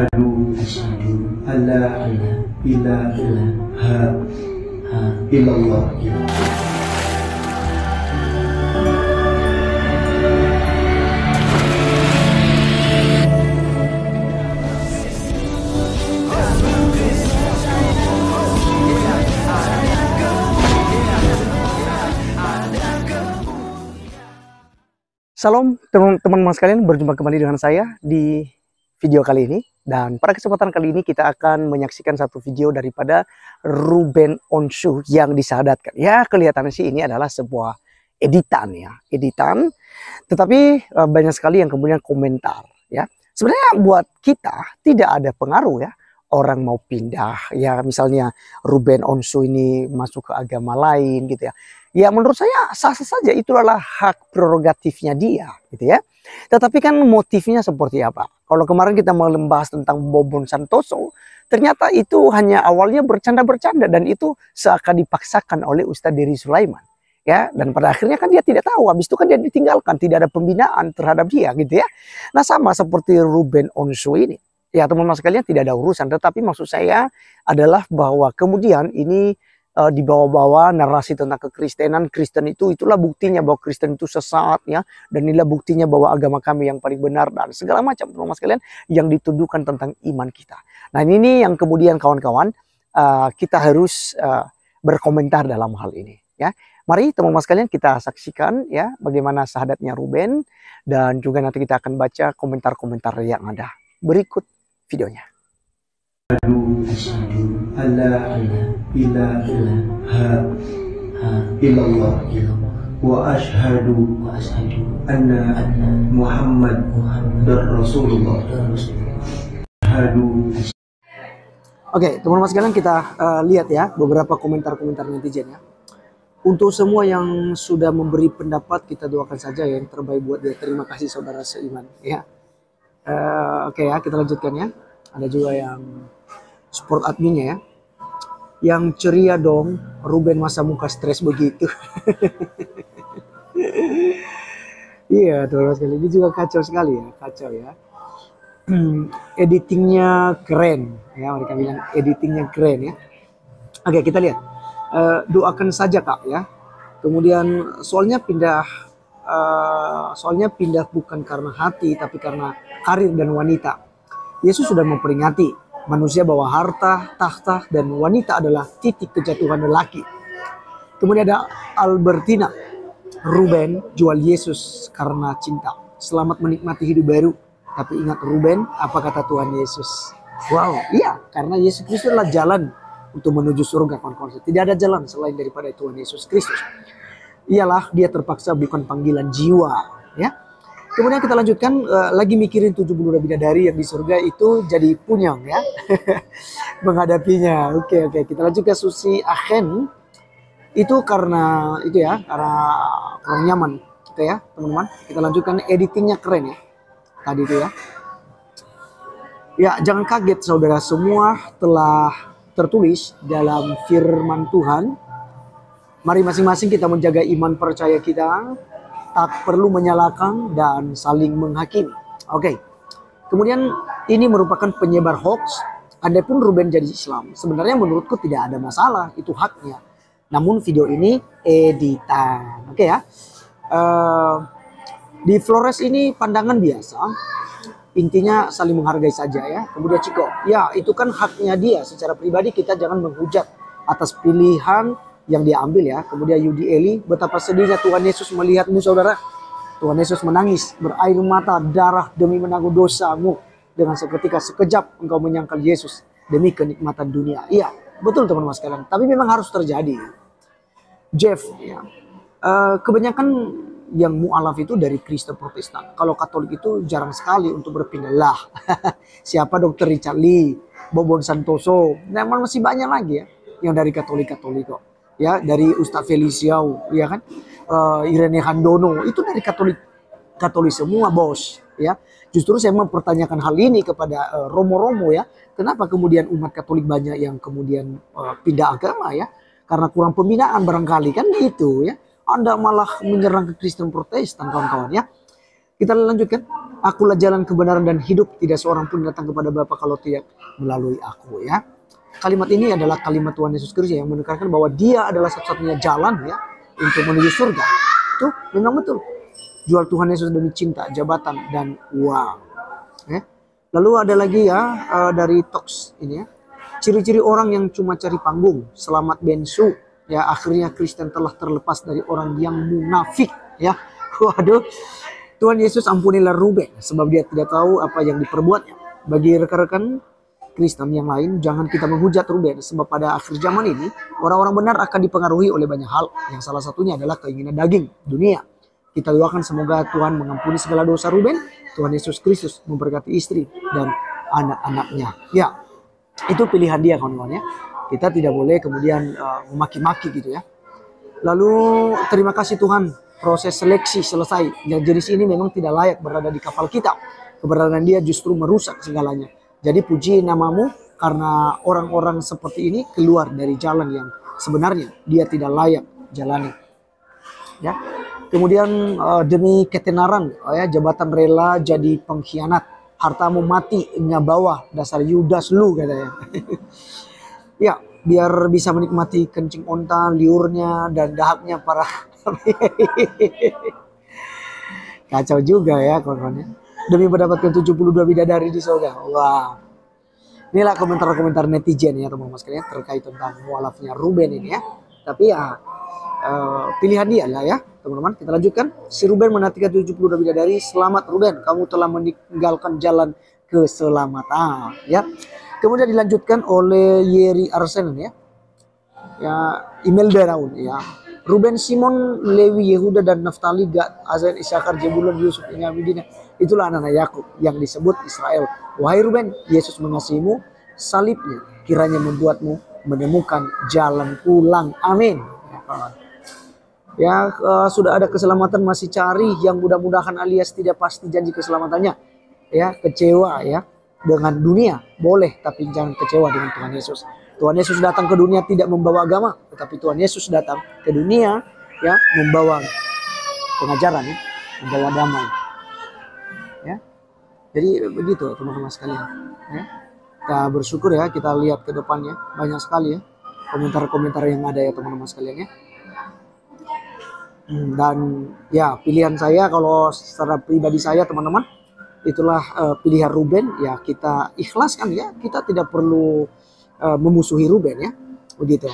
Asyhadu alla ilaha illallah. Salam teman-teman sekalian, berjumpa kembali dengan saya di video kali ini. Dan pada kesempatan kali ini kita akan menyaksikan satu video daripada Ruben Onsu yang disahadatkan. Ya, kelihatannya sih ini adalah sebuah editan ya, editan. Tetapi banyak sekali yang kemudian komentar ya. Sebenarnya buat kita tidak ada pengaruh ya. Orang mau pindah ya, misalnya Ruben Onsu ini masuk ke agama lain gitu ya. Ya menurut saya sah-sah saja, itu adalah hak prerogatifnya dia gitu ya. Tetapi kan motifnya seperti apa? Kalau kemarin kita membahas tentang Bobon Santoso, ternyata itu hanya awalnya bercanda-bercanda dan itu seakan dipaksakan oleh Ustadz Dery Sulaiman. Ya, dan pada akhirnya kan dia tidak tahu, habis itu kan dia ditinggalkan, tidak ada pembinaan terhadap dia gitu ya. Nah sama seperti Ruben Onsu ini. Ya teman-teman sekalian, tidak ada urusan, tetapi maksud saya adalah bahwa kemudian ini dibawa-bawa narasi tentang kekristenan. Kristen itulah buktinya bahwa Kristen itu sesat ya, dan inilah buktinya bahwa agama kami yang paling benar dan segala macam teman-teman sekalian yang dituduhkan tentang iman kita. Nah ini yang kemudian kawan-kawan kita harus berkomentar dalam hal ini ya. Mari teman-teman sekalian kita saksikan ya bagaimana syahadatnya Ruben, dan juga nanti kita akan baca komentar-komentar yang ada. Berikut videonya. Asyhadu alla ilaha illallah wa asyhadu anna Muhammadar Rasulullah. Oke, teman-teman sekalian kita lihat ya beberapa komentar-komentar netizen ya. Untuk semua yang sudah memberi pendapat, kita doakan saja ya yang terbaik buat dia. Terima kasih saudara seiman ya. Oke ya, kita lanjutkan ya. Ada juga yang support adminnya ya. Yang ceria dong, Ruben masa muka stres begitu. Iya teman-teman sekalian, ini juga kacau sekali ya, kacau ya. Editingnya keren ya, mereka bilang editingnya keren ya. Oke, kita lihat. Doakan saja kak ya. Kemudian soalnya pindah bukan karena hati tapi karena karir dan wanita. Yesus sudah memperingati manusia bahwa harta, tahta, dan wanita adalah titik kejatuhan lelaki. Kemudian ada Albertina, Ruben jual Yesus karena cinta. Selamat menikmati hidup baru. Tapi ingat Ruben, apa kata Tuhan Yesus? Wow, iya, karena Yesus Kristus adalah jalan untuk menuju surga, kawan-kawan. Tidak ada jalan selain daripada Tuhan Yesus Kristus. Ialah dia terpaksa bukan panggilan jiwa, ya. Kemudian kita lanjutkan, lagi mikirin 70 bidadari yang di surga itu jadi punyang ya. Menghadapinya. Oke, kita lanjut ke Susi Achen. Itu karena itu ya, karena kurang nyaman gitu ya, teman-teman. Kita lanjutkan, editingnya keren ya. Tadi itu ya. Ya, jangan kaget saudara, semua telah tertulis dalam firman Tuhan. Mari masing-masing kita menjaga iman percaya kita, tak perlu menyalahkan dan saling menghakimi. Oke. Kemudian ini merupakan penyebar hoax. Andai pun Ruben jadi Islam, sebenarnya menurutku tidak ada masalah, itu haknya. Namun video ini editan. Oke ya. Di Flores ini pandangan biasa. Intinya saling menghargai saja ya. Kemudian Ciko, ya itu kan haknya dia. Secara pribadi kita jangan menghujat atas pilihan yang dia ambil ya. Kemudian Yudi Eli, betapa sedihnya Tuhan Yesus melihatmu saudara. Tuhan Yesus menangis berair mata darah demi menanggung dosamu. Dengan seketika sekejap engkau menyangkal Yesus demi kenikmatan dunia. Iya betul teman-teman sekalian, tapi memang harus terjadi. Jeff ya, kebanyakan yang mu'alaf itu dari Kristen Protestan. Kalau Katolik itu jarang sekali untuk berpindah lah. Siapa Dr. Richard Lee, Bobon Santoso, memang masih banyak lagi ya yang dari Katolik kok. Ya, dari Ustadz Feliciau, ya kan, Irene Handono, itu dari Katolik semua bos, ya. Justru saya mempertanyakan hal ini kepada Romo-Romo ya, kenapa kemudian umat Katolik banyak yang kemudian pindah agama ya, karena kurang pembinaan barangkali kan gitu ya. Anda malah menyerang ke Kristen Protestan kawan-kawan ya. Kita lanjutkan. Akulah jalan kebenaran dan hidup, tidak seorang pun datang kepada Bapa kalau tidak melalui aku, ya. Kalimat ini adalah kalimat Tuhan Yesus Kristus yang menekankan bahwa Dia adalah satu-satunya jalan, ya, untuk menuju surga. Itu memang betul. Jual Tuhan Yesus demi cinta, jabatan, dan uang. Ya. Lalu ada lagi, ya, dari Tox ini, ya. Ciri-ciri orang yang cuma cari panggung, selamat bensu, ya, akhirnya Kristen telah terlepas dari orang yang munafik, ya. Waduh. Tuhan Yesus ampunilah Ruben sebab dia tidak tahu apa yang diperbuatnya. Bagi rekan-rekan Kristen yang lain, jangan kita menghujat Ruben sebab pada akhir zaman ini orang-orang benar akan dipengaruhi oleh banyak hal, yang salah satunya adalah keinginan daging, dunia. Kita doakan semoga Tuhan mengampuni segala dosa Ruben. Tuhan Yesus Kristus memberkati istri dan anak-anaknya. Ya, itu pilihan dia, kawan-kawan, ya. Kita tidak boleh kemudian memaki-maki gitu, ya. Lalu terima kasih Tuhan, proses seleksi selesai. Yang jenis ini memang tidak layak berada di kapal kita. Keberadaan dia justru merusak segalanya. Jadi puji namamu karena orang-orang seperti ini keluar dari jalan yang sebenarnya dia tidak layak jalani. Ya. Kemudian demi ketenaran, ya, jabatan rela jadi pengkhianat. Hartamu mati, bawa dasar Yudas lu, katanya. Ya, biar bisa menikmati kencing onta, liurnya, dan dahaknya para kacau juga, ya, kawan-kawan, ya. Demi mendapatkan 72 bidadari di surga. Wah. Inilah komentar-komentar netizen, ya, teman-teman sekalian, terkait tentang mualafnya Ruben ini, ya. Tapi ya pilihan dia lah, ya, teman-teman. Kita lanjutkan. Si Ruben menantikan 72 bidadari. Selamat Ruben, kamu telah meninggalkan jalan keselamatan, ya. Kemudian dilanjutkan oleh Yeri Arsen, ya. Ya, Imelda Raun, ya. Ruben, Simon, Lewi, Yehuda, dan Naftali, Gad, Azer, Isakar, Jebulon, Yusuf, Benyamina. Itulah anak-anak Yakub yang disebut Israel. Wahai Ruben, Yesus mengasihimu, salibnya kiranya membuatmu menemukan jalan pulang. Amin. Ya, sudah ada keselamatan masih cari yang mudah-mudahan alias tidak pasti janji keselamatannya. Ya, kecewa, ya, dengan dunia boleh, tapi jangan kecewa dengan Tuhan Yesus. Tuhan Yesus datang ke dunia tidak membawa agama, tetapi Tuhan Yesus datang ke dunia, ya, membawa pengajaran, ya, membawa damai. Ya. Jadi begitu, teman-teman sekalian, ya. Kita bersyukur, ya, kita lihat ke depannya banyak sekali, ya, komentar-komentar yang ada, ya, teman-teman sekalian, ya. Dan ya, pilihan saya kalau secara pribadi saya, teman-teman, itulah pilihan Ruben, ya, kita ikhlaskan, ya, kita tidak perlu memusuhi Ruben, ya, begitu.